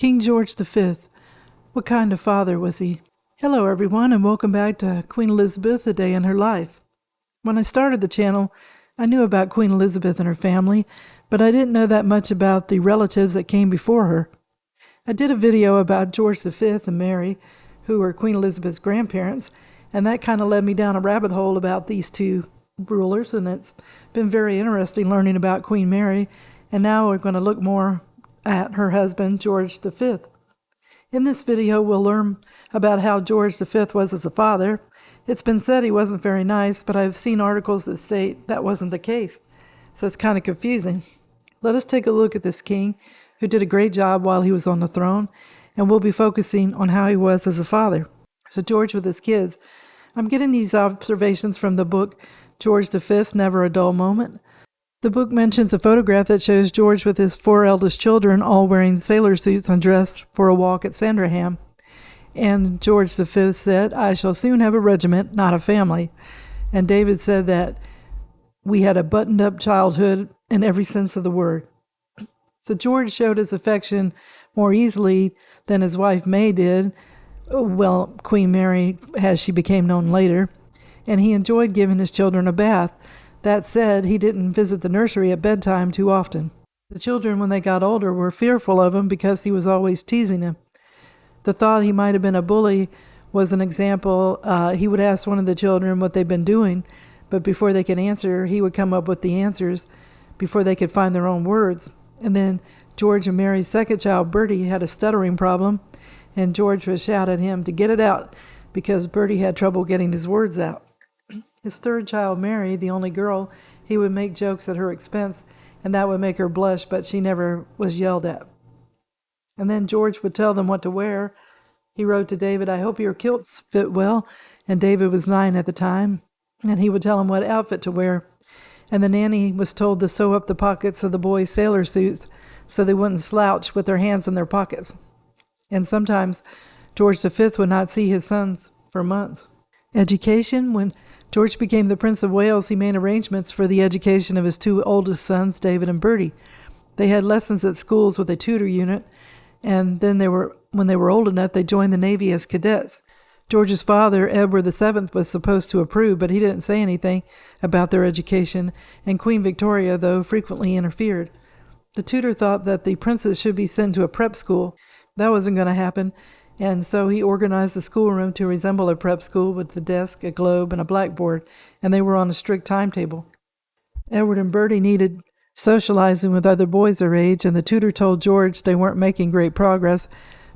King George V. What kind of father was he? Hello everyone, and welcome back to Queen Elizabeth, A Day in Her Life. When I started the channel, I knew about Queen Elizabeth and her family, but I didn't know that much about the relatives that came before her. I did a video about George V and Mary, who were Queen Elizabeth's grandparents, and that kind of led me down a rabbit hole about these two rulers, and it's been very interesting learning about Queen Mary, and now we're going to look more at her husband, George V. In this video, we'll learn about how George V was as a father. It's been said he wasn't very nice, but I've seen articles that state that wasn't the case, so it's kind of confusing. Let us take a look at this king who did a great job while he was on the throne, and we'll be focusing on how he was as a father. So George with his kids. I'm getting these observations from the book George V, Never a Dull Moment. The book mentions a photograph that shows George with his 4 eldest children all wearing sailor suits and dressed for a walk at Sandringham. And George V said, "I shall soon have a regiment, not a family." And David said that we had a buttoned-up childhood in every sense of the word. So George showed his affection more easily than his wife May did, well, Queen Mary, as she became known later, and he enjoyed giving his children a bath. That said, he didn't visit the nursery at bedtime too often. The children, when they got older, were fearful of him because he was always teasing them. The thought he might have been a bully was an example. He would ask one of the children what they'd been doing, but before they could answer, he would come up with the answers before they could find their own words. And then George and Mary's second child, Bertie, had a stuttering problem, and George would shout at him to get it out because Bertie had trouble getting his words out. His third child, Mary, the only girl, he would make jokes at her expense, and that would make her blush, but she never was yelled at. And then George would tell them what to wear. He wrote to David, "I hope your kilts fit well," and David was 9 at the time, and he would tell him what outfit to wear. And the nanny was told to sew up the pockets of the boys' sailor suits so they wouldn't slouch with their hands in their pockets. And sometimes George V would not see his sons for months. Education. When George became the Prince of Wales, he made arrangements for the education of his 2 oldest sons, David and Bertie. They had lessons at schools with a tutor unit, and then when they were old enough, they joined the Navy as cadets. George's father, Edward VII, was supposed to approve, but he didn't say anything about their education, and Queen Victoria, though, frequently interfered. The tutor thought that the princes should be sent to a prep school. That wasn't going to happen, and so he organized the schoolroom to resemble a prep school with a desk, a globe, and a blackboard, and they were on a strict timetable. Edward and Bertie needed socializing with other boys their age, and the tutor told George they weren't making great progress,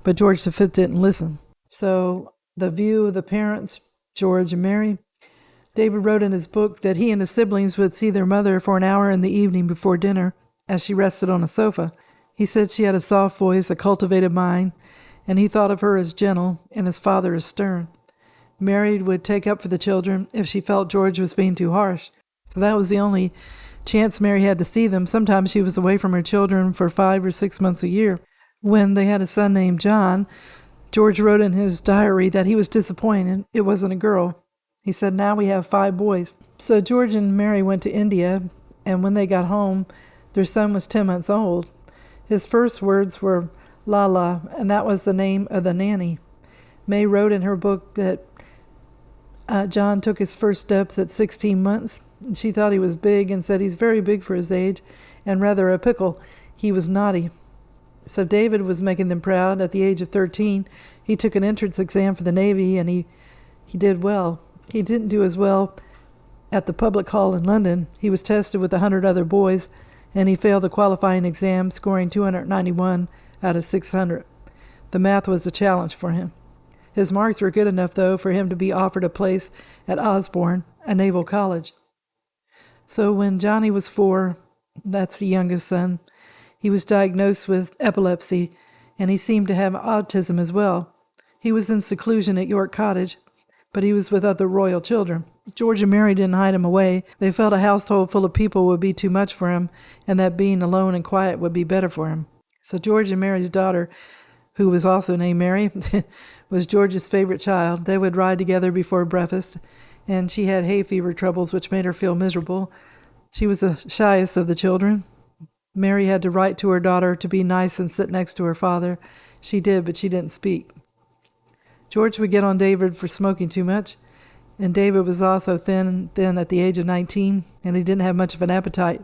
but George V didn't listen. So the view of the parents, George and Mary. David wrote in his book that he and his siblings would see their mother for an hour in the evening before dinner as she rested on a sofa. He said she had a soft voice, a cultivated mind, and he thought of her as gentle and his father as stern. Mary would take up for the children if she felt George was being too harsh. So that was the only chance Mary had to see them. Sometimes she was away from her children for 5 or 6 months a year. When they had a son named John, George wrote in his diary that he was disappointed it wasn't a girl. He said, "Now we have 5 boys." So George and Mary went to India, and when they got home, their son was 10 months old. His first words were Lala, and that was the name of the nanny. May wrote in her book that John took his first steps at 16 months. She thought he was big and said he's very big for his age and rather a pickle. He was naughty. So David was making them proud. At the age of 13, he took an entrance exam for the Navy, and he did well. He didn't do as well at the public hall in London. He was tested with 100 other boys, and he failed the qualifying exam, scoring 291 out of 600. The math was a challenge for him. His marks were good enough, though, for him to be offered a place at Osborne, a naval college. So when Johnny was 4, that's the youngest son, he was diagnosed with epilepsy, and he seemed to have autism as well. He was in seclusion at York Cottage, but he was with other royal children. George and Mary didn't hide him away. They felt a household full of people would be too much for him, and that being alone and quiet would be better for him. So George and Mary's daughter, who was also named Mary, was George's favorite child. They would ride together before breakfast, and she had hay fever troubles, which made her feel miserable. She was the shyest of the children, Mary had to write to her daughter to be nice and sit next to her father. She did, but she didn't speak. George would get on David for smoking too much, and David was also thin at the age of 19, and he didn't have much of an appetite,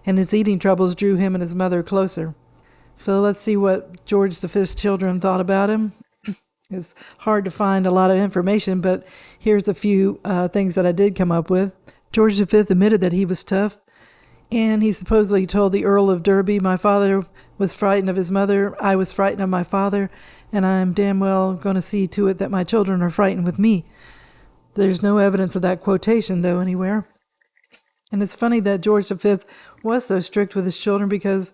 and his eating troubles drew him and his mother closer. So let's see what George V's children thought about him. It's hard to find a lot of information, but here's a few things that I did come up with. George V admitted that he was tough, and he supposedly told the Earl of Derby, "My father was frightened of his mother, I was frightened of my father, and I'm damn well going to see to it that my children are frightened with me." There's no evidence of that quotation, though, anywhere. And it's funny that George V was so strict with his children because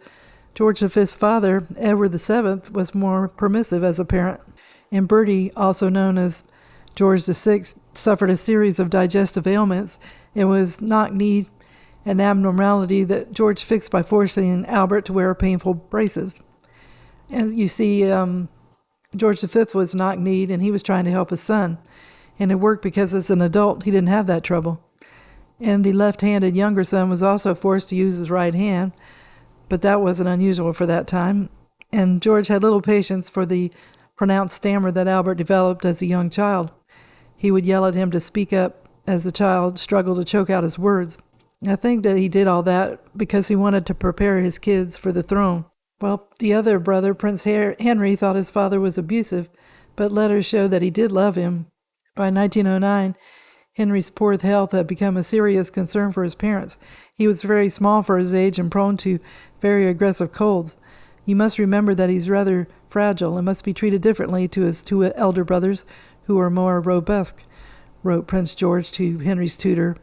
George V's father, Edward VII, was more permissive as a parent. And Bertie, also known as George VI, suffered a series of digestive ailments. It was knock-kneed, an abnormality that George fixed by forcing Albert to wear painful braces. And you see, George V was knock-kneed, and he was trying to help his son. And it worked because as an adult, he didn't have that trouble. And the left-handed younger son was also forced to use his right hand, but that wasn't unusual for that time. And George had little patience for the pronounced stammer that Albert developed as a young child. He would yell at him to speak up as the child struggled to choke out his words. I think that he did all that because he wanted to prepare his kids for the throne. Well, the other brother, Prince Henry, thought his father was abusive, but letters show that he did love him. By 1909, Henry's poor health had become a serious concern for his parents. He was very small for his age and prone to very aggressive colds. You must remember that he's rather fragile and must be treated differently to his two elder brothers, who are more robust, wrote Prince George to Henry's tutor,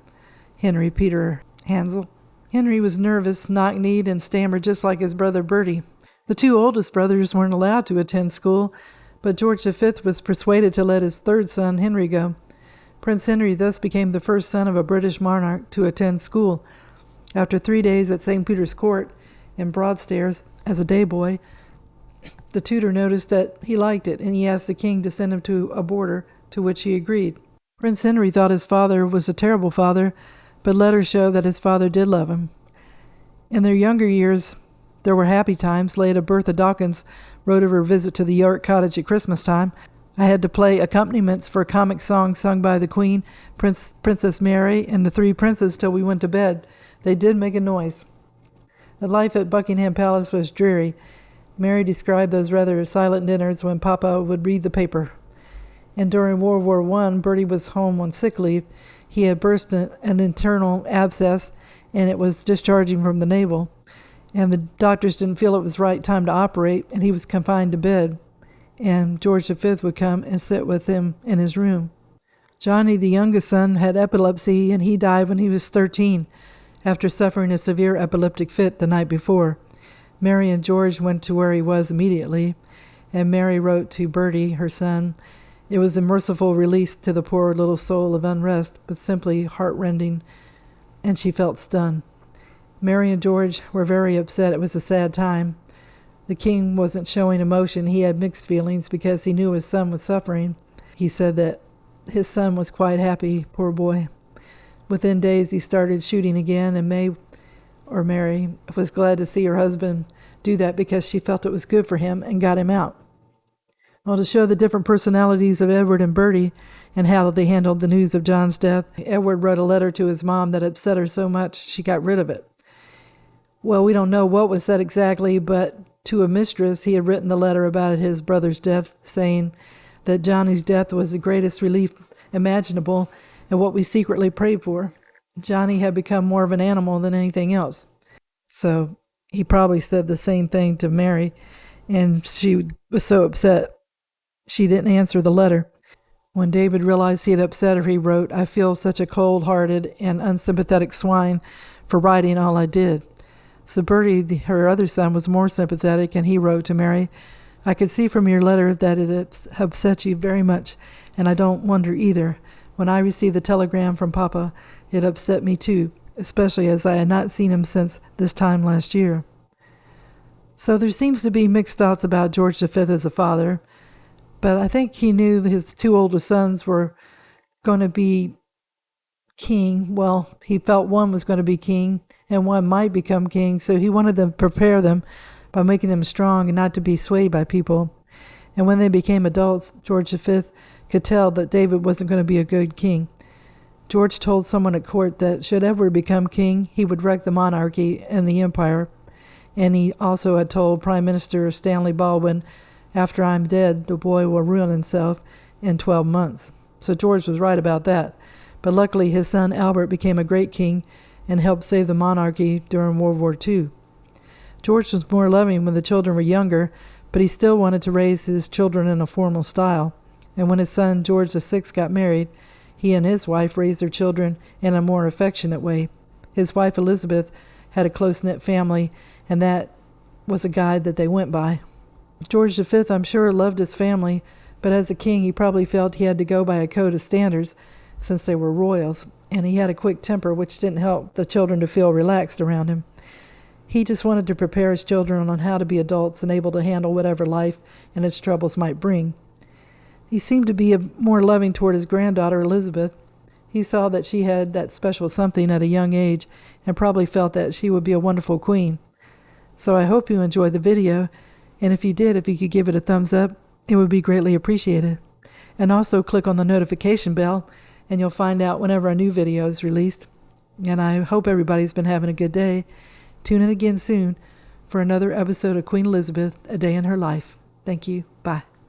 Henry Peter Hansel. Henry was nervous, knock-kneed, and stammered just like his brother Bertie. The two oldest brothers weren't allowed to attend school, but George V was persuaded to let his third son, Henry, go. Prince Henry thus became the first son of a British monarch to attend school. After 3 days at St. Peter's Court in Broadstairs as a day boy, the tutor noticed that he liked it, and he asked the king to send him to a boarder, to which he agreed. Prince Henry thought his father was a terrible father, but letters show that his father did love him. In their younger years, there were happy times. Lady Bertha Dawkins wrote of her visit to the York Cottage at Christmas time. "I had to play accompaniments for comic songs sung by the Queen, Princess Mary, and the three princes till we went to bed. They did make a noise." The life at Buckingham Palace was dreary. Mary described those rather silent dinners when Papa would read the paper. And during World War I, Bertie was home on sick leave. He had burst an internal abscess, and it was discharging from the navel. And the doctors didn't feel it was right time to operate, and he was confined to bed. And George V would come and sit with him in his room. Johnny, the youngest son, had epilepsy, and he died when he was 13, after suffering a severe epileptic fit the night before. Mary and George went to where he was immediately, and Mary wrote to Bertie, her son, "It was a merciful release to the poor little soul of unrest, but simply heart-rending," and she felt stunned. Mary and George were very upset. It was a sad time. The king wasn't showing emotion. He had mixed feelings because he knew his son was suffering. He said that his son was quite happy, poor boy. Within days, he started shooting again, and Mary was glad to see her husband do that because she felt it was good for him and got him out. Well, to show the different personalities of Edward and Bertie and how they handled the news of John's death, Edward wrote a letter to his mom that upset her so much she got rid of it. Well, we don't know what was said exactly, but to a mistress, he had written the letter about his brother's death, saying that Johnny's death was the greatest relief imaginable and what we secretly prayed for. Johnny had become more of an animal than anything else. So he probably said the same thing to Mary, and she was so upset she didn't answer the letter. When David realized he had upset her, he wrote, "I feel such a cold-hearted and unsympathetic swine for writing all I did." So Bertie, her other son, was more sympathetic, and he wrote to Mary, "I could see from your letter that it upset you very much, and I don't wonder either. When I received the telegram from Papa, it upset me too, especially as I had not seen him since this time last year." So there seems to be mixed thoughts about George V as a father, but I think he knew his two oldest sons were going to be king. Well, he felt one was going to be king and one might become king, so he wanted to prepare them by making them strong and not to be swayed by people. And when they became adults, George V could tell that David wasn't going to be a good king. George told someone at court that should Edward become king, he would wreck the monarchy and the empire. And he also had told Prime Minister Stanley Baldwin, after I'm dead, the boy will ruin himself in 12 months. So George was right about that. But luckily his son Albert became a great king and helped save the monarchy during World War II. George was more loving when the children were younger, but he still wanted to raise his children in a formal style. And when his son George VI got married, he and his wife raised their children in a more affectionate way. His wife Elizabeth had a close-knit family, and that was a guide that they went by. George V, I'm sure, loved his family, but as a king he probably felt he had to go by a code of standards since they were royals, and he had a quick temper which didn't help the children to feel relaxed around him. He just wanted to prepare his children on how to be adults and able to handle whatever life and its troubles might bring. He seemed to be more loving toward his granddaughter Elizabeth. He saw that she had that special something at a young age and probably felt that she would be a wonderful queen. So I hope you enjoyed the video, and if you did, if you could give it a thumbs up, it would be greatly appreciated. And also click on the notification bell, and you'll find out whenever a new video is released. And I hope everybody's been having a good day. Tune in again soon for another episode of Queen Elizabeth, A Day in Her Life. Thank you.